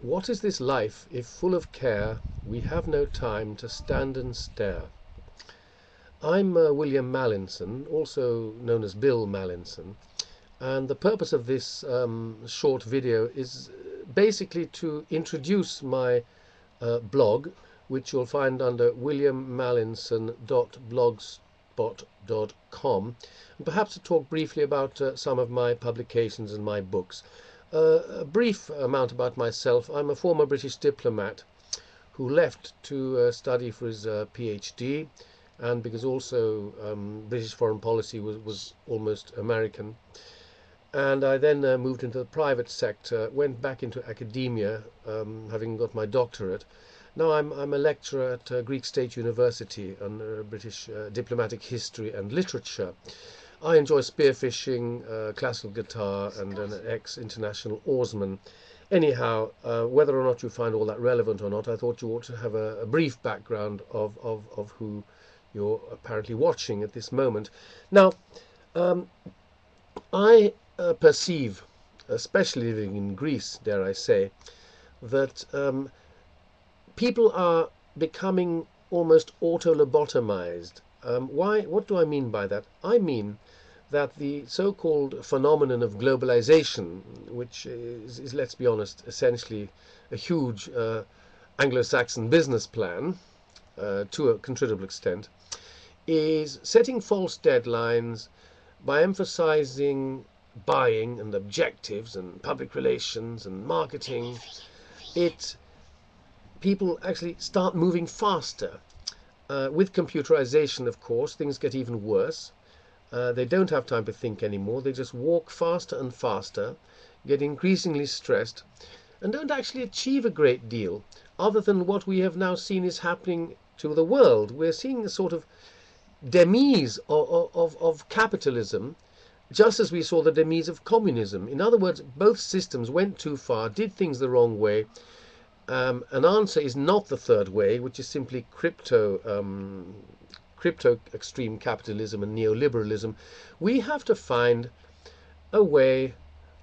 What is this life if full of care we have no time to stand and stare? I'm William Mallinson, also known as Bill Mallinson, and the purpose of this short video is basically to introduce my blog, which you'll find under williammallinson.blogspot.com, and perhaps to talk briefly about some of my publications and my books. A brief amount about myself. I'm a former British diplomat who left to study for his PhD, and because also British foreign policy was almost American. And I then moved into the private sector, went back into academia, having got my doctorate. Now I'm a lecturer at Greek State University on British diplomatic history and literature. I enjoy spearfishing, classical guitar, and an ex-international oarsman. Anyhow, whether or not you find all that relevant or not, I thought you ought to have a brief background of who you're apparently watching at this moment. Now, I perceive, especially living in Greece, dare I say, that people are becoming almost auto-lobotomized. What do I mean by that? I mean that the so-called phenomenon of globalization, which is, let's be honest, essentially a huge Anglo-Saxon business plan to a considerable extent, is setting false deadlines by emphasizing buying and objectives and public relations and marketing. People actually start moving faster. With computerization, of course, things get even worse. They don't have time to think anymore. They just walk faster and faster, get increasingly stressed, and don't actually achieve a great deal, other than what we have now seen is happening to the world. We're seeing a sort of demise of capitalism, just as we saw the demise of communism. In other words, both systems went too far, did things the wrong way. An answer is not the third way, which is simply crypto extreme capitalism and neoliberalism. We have to find a way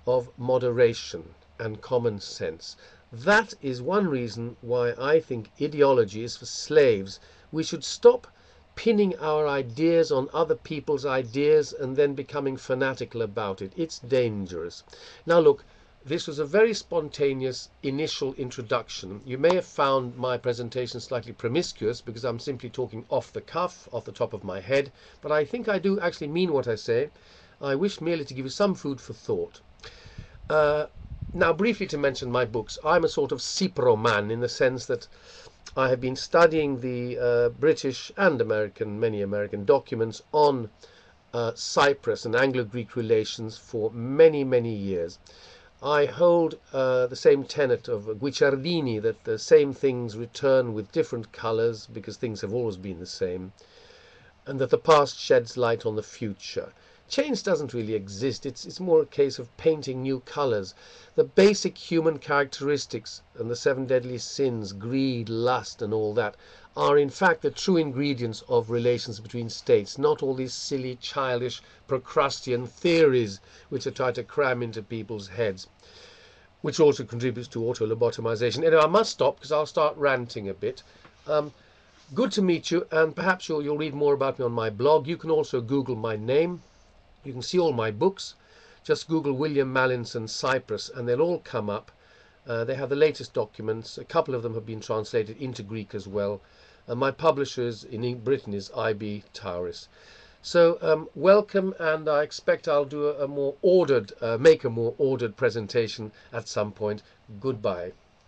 of moderation and common sense. That is one reason why I think ideology is for slaves. We should stop pinning our ideas on other people's ideas and then becoming fanatical about it. It's dangerous. Now look, this was a very spontaneous initial introduction. You may have found my presentation slightly promiscuous because I'm simply talking off the cuff, off the top of my head, but I think I do actually mean what I say. I wish merely to give you some food for thought. Now, briefly to mention my books, I'm a sort of Cipro man in the sense that I have been studying the British and many American documents on Cyprus and Anglo-Greek relations for many, many years. I hold the same tenet of Guicciardini, that the same things return with different colors because things have always been the same, and that the past sheds light on the future. Change doesn't really exist. It's more a case of painting new colors. The basic human characteristics and the seven deadly sins, greed, lust, and all that, are in fact the true ingredients of relations between states, not all these silly, childish, Procrustean theories which are trying to cram into people's heads, which also contributes to auto-lobotomization. Anyway, I must stop because I'll start ranting a bit. Good to meet you, and perhaps you'll read more about me on my blog. You can also Google my name. You can see all my books. Just Google William Mallinson Cyprus and they'll all come up. They have the latest documents. A couple of them have been translated into Greek as well. My publishers in Britain is IB Tauris. So welcome, and I expect I'll do a more ordered, make a more ordered presentation at some point. Goodbye.